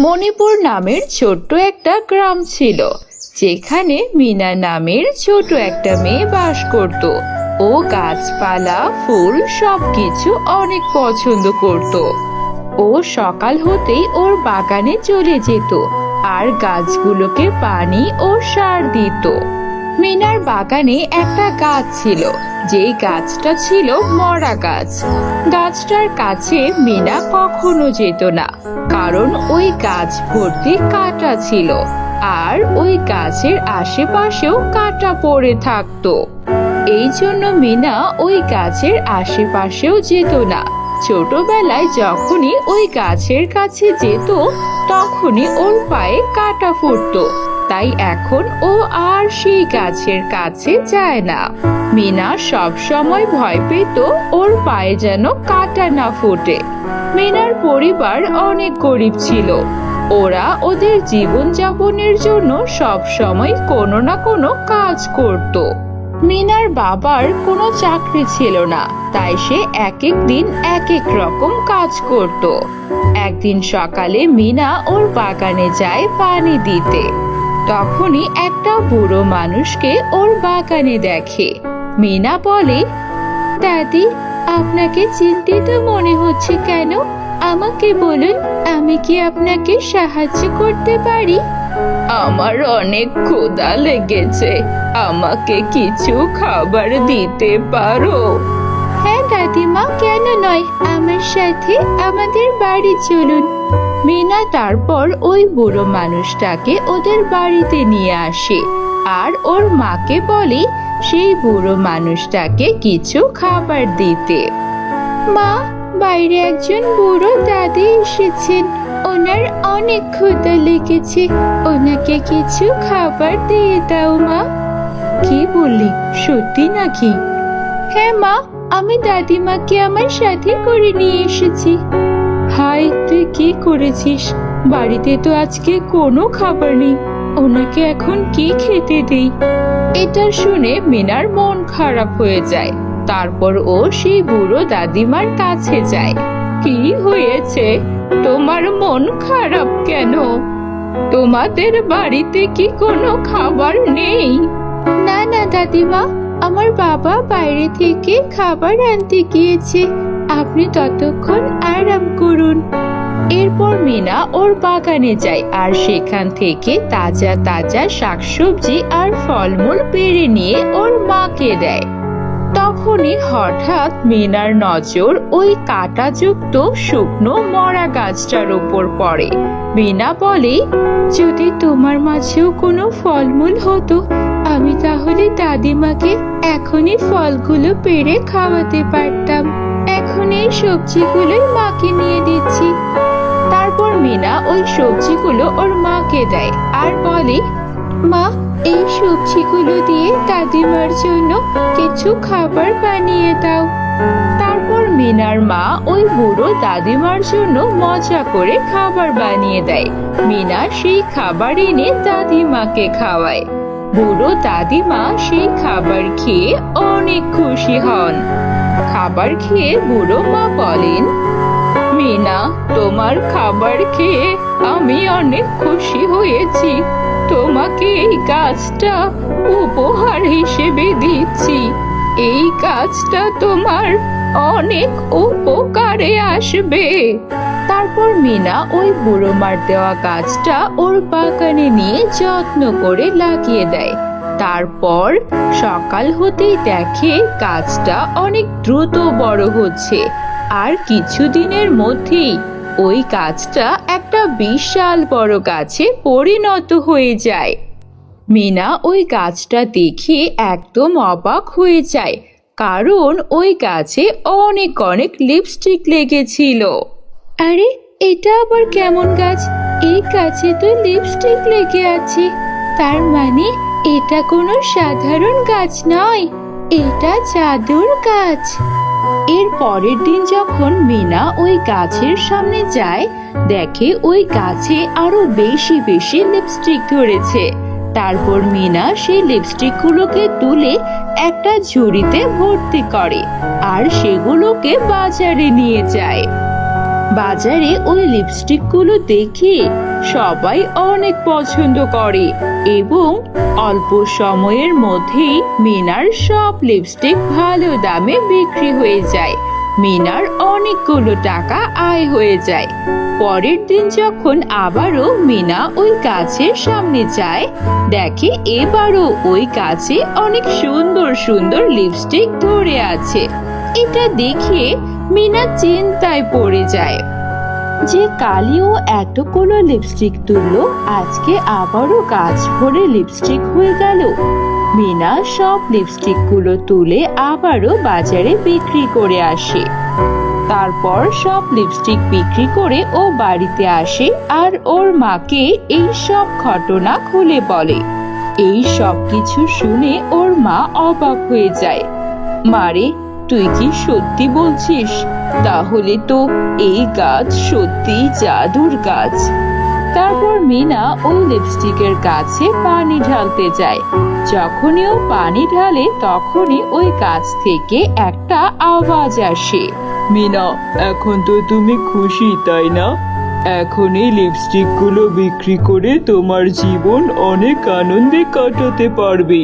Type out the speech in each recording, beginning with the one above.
মণিপুর নামের ছোট্ট একটা গ্রাম ছিল, যেখানে মিনা নামের ছোট একটা মেয়ে বাস করত। ও গাছপালা, ফুল সবকিছু অনেক পছন্দ করত। ও সকাল হতেই ওর বাগানে চলে যেত আর গাছগুলোকে পানি ও সার দিত। মিনার বাগানে একটা গাছ ছিল, যেই গাছটা ছিল মরা গাছ। গাছটার কাছে মিনা কখনো যেত না, কারণ ওই গাছ ভর্তি কাঁটা ছিল আর ওই গাছের আশেপাশেও কাঁটা পড়ে থাকতো। এই জন্য মিনা ওই গাছের আশেপাশেও যেত না। ছোটবেলায় যখনই ওই গাছের কাছে যেত, তখনই ওর পায়ে কাঁটা ফুটতো, তাই এখন ও আর সেই গাছের কাছে যায় না। মিনা সব সময় ভয় পেত ওর পায়ে যেন কাঁটা না ফোটে। মিনার পরিবার অনেক গরিব ছিল। ওরা ওদের জীবনযাপনের জন্য সব সময় কোনো না কোনো কাজ করত। মিনার বাবার কোনো চাকরি ছিল না, তাই সে এক এক দিন এক এক রকম কাজ করত। একদিন সকালে মিনা ওর বাগানে যায় পানি দিতে। তখনই একটা বুড়ো মানুষকে ওর বাগানে দেখে। মিনা বলে, দাদি, আপনাকে চিন্তিত মনে হচ্ছে কেন? আমাকে বলুন, আমি কি আপনাকে সাহায্য করতে পারি? আমার অনেক ক্ষুধা লেগেছে, আমাকে কিছু খাবার দিতে পারো? হ্যাঁ দাদিমা, কেন নয়, আমার সাথে আমাদের বাড়ি চলুন। মিনা তারপর ওই বুড়ো মানুষটাকে ওদের বাড়িতে নিয়ে আসে আর ওর মাকে বলে সেই বুড়ো মানুষটাকে কিছু খাবার দিতে। মা, বাইরে একজন বুড়ো দাদি এসেছেন, ওনার অনেক ক্ষুধা লেগেছে, ওনাকে কিছু খাবার দিয়ে দাও মা। কি বললি, সত্যি নাকি? হ্যাঁ মা, আমি দাদিমাকে আমার সাথে করে নিয়ে এসেছি। হাই, তুই কি করেছিস? বাড়িতে তো আজকে কোনো খাবার নেই, ওনাকে এখন কি খেতে দেই? এটা শুনে মিনার মন খারাপ হয়ে যায়। তারপর ও সেই বুড়ো দাদিমার কাছে যায়। কি হয়েছে, তোমার মন খারাপ কেন? তোমাদের বাড়িতে কি কোনো খাবার নেই? না না দাদিমা, আমার বাবা বাইরে থেকে খাবার আনতে গিয়েছে, আপনি ততক্ষণ আরাম করুন। এরপর মিনা ওর বাগানে যায় আর সেখান থেকে তাজা তাজা শাকসবজি আর ফলমূল পেড়ে নিয়ে ওর মাকে দেয়। তখনই হঠাৎ মিনার নজর ওই কাঁটাযুক্ত শুকনো মরা গাছটার উপর পড়ে। মিনা বলে, যদি তোমার মাঝেও কোনো ফলমূল হতো, আমি তাহলে দাদিমাকে এখনই ফলগুলো পেড়ে খাওয়াতে পারতাম। এখন এই সবজিগুলোই মাকে নিয়ে দিচ্ছি। তারপর মিনা ওই সবজিগুলো ওর মাকে দেয় আর বলে, মা, এই সবজিগুলো দিয়ে দাদিমার জন্য কিছু খাবার বানিয়ে দাও। তারপর মিনার মা ওই বুড়ো দাদিমার জন্য মজা করে খাবার বানিয়ে দেয়। মিনা সেই খাবার এনে দাদিমাকে খাওয়ায়। বুড়ো দাদিমা সেই খাবার খেয়ে অনেক খুশি হন। খাবার খেয়ে বুড়ো মা বলেন, মিনা, তোমার খাবার খেয়ে আমি অনেক খুশি হয়েছি। তোমাকে এই গাছটা উপহার হিসেবে দিচ্ছি। এই গাছটা তোমার অনেক উপকারে আসবে। তারপর মিনা ওই বুড়ো মার দেওয়া গাছটা ওর বাগানে নিয়ে যত্ন করে লাগিয়ে দেয়। তারপর সকাল হতেই দেখে গাছটা অনেক দ্রুত বড় হচ্ছে আর কিছুদিনের মধ্যেই ওই গাছটা একটা বিশাল বড় গাছে পরিণত হয়ে যায়। মিনা ওই গাছটা দেখে একদম অবাক হয়ে যায়, কারণ ওই গাছে অনেক অনেক লিপস্টিক লেগেছিল। আরে, এটা আবার কেমন গাছ? এই গাছে তো লিপস্টিক লেগে আছে, তার মানে এটা কোনো সাধারণ গাছ নয়, এটা জাদুর গাছ। এর পরের দিন যখন মিনা ওই গাছের সামনে যায়, দেখে ওই গাছে আরো বেশি বেশি লিপস্টিক ধরেছে। তারপর মিনা সেই লিপস্টিক গুলোকে তুলে একটা ঝুড়িতে ভর্তি করে আর সেগুলোকে বাজারে নিয়ে যায়। বাজারে ওই লিপস্টিকগুলো দেখে সবাই অনেক পছন্দ করে এবং অল্প সময়ের মধ্যেই মিনার সব লিপস্টিক ভালো দামে বিক্রি হয়ে যায়। মিনার অনেকগুলো টাকা আয় হয়ে যায়। পরের দিন যখন আবারও মিনা ওই গাছের সামনে যায়, দেখে এবারও ওই গাছে অনেক সুন্দর সুন্দর লিপস্টিক ধরে আছে। এটা দেখে মিনা চিন্তায় পড়ে যায় যে কালিও এতগুলো লিপস্টিক তুললো, আজকে আবারও গাছ ভরে লিপস্টিক হয়ে গেল। মিনা সব লিপস্টিক গুলো তুলে আবারও বাজারে বিক্রি করে আসে। তারপর সব লিপস্টিক বিক্রি করে ও বাড়িতে আসে আর ওর মাকে এই সব ঘটনা খুলে বলে। এই সব কিছু শুনে ওর মা অবাক হয়ে যায়। মারে, তুই কি সত্যি বলছিস? তাহলে তো এই গাছ সত্যি জাদুর গাছ। তারপর মিনা ওই লিপস্টিকের গাছে পানি ঢালতে যায়। যখনই ও পানি ঢালে তখনই ওই গাছ থেকে একটা আওয়াজ আসে। মিনা, এখন তো তুমি খুশি তাই না? এখন এই লিপস্টিক গুলো বিক্রি করে তোমার জীবন অনেক আনন্দে কাটাতে পারবে।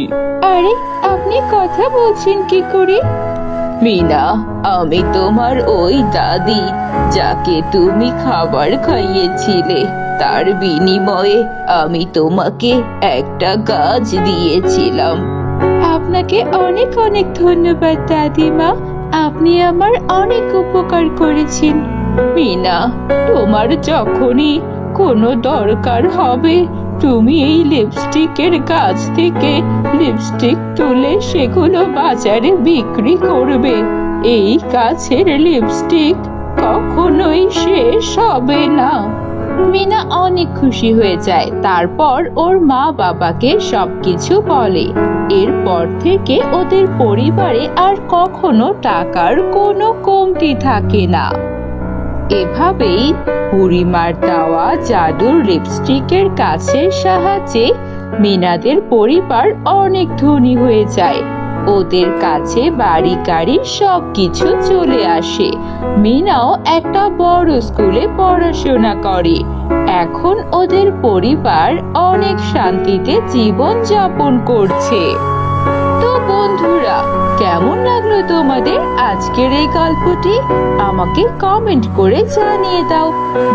আরে, আপনি কথা বলছেন কি করে? মিনা, আমি তোমার ওই দাদি যাকে তুমি খাবার খাইয়েছিলে, তার বিনিময়ে আমি তোমাকে একটা গাছ দিয়েছিলাম। আপনাকে অনেক অনেক ধন্যবাদ দাদিমা, আপনি আমার অনেক উপকার করেছেন। মিনা, তোমার যখনই কোনো দরকার হবে তুমি এই লিপস্টিকের গাছ থেকে লিপস্টিক তুলে সেগুলো বাজারে বিক্রি করবে। এই গাছের লিপস্টিক কখনোই শেষ হবে না। মিনা অনেক খুশি হয়ে যায়। তারপর ওর মা বাবাকে সবকিছু বলে। এরপর থেকে ওদের পরিবারে আর কখনো টাকার কোনো কমতি থাকে না। এভাবেই বুড়িমার দেওয়া জাদুর লিপস্টিকের গাছের সাহায্যে মিনাদের পরিবার অনেক ধনী হয়ে যায়। ওদের কাছে বাড়ি গাড়ি সবকিছু চলে আসে। মিনাও একটা বড় স্কুলে পড়াশোনা করে। এখন ওদের পরিবার অনেক শান্তিতে জীবন যাপন করছে। তো বন্ধুরা, কেমন লাগলো তোমাদের আজকের এই গল্পটি? আমাকে কমেন্ট করে জানিয়ে দাও।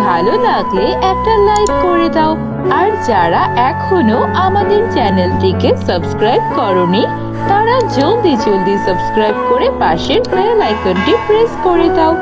ভালো লাগলে একটা লাইক করে দাও। আর যারা এখনো আমাদের চ্যানেলটিকে সাবস্ক্রাইব করনি, তারা জলদি জলদি সাবস্ক্রাইব করে পাশের বেল আইকনটি প্রেস করে দাও।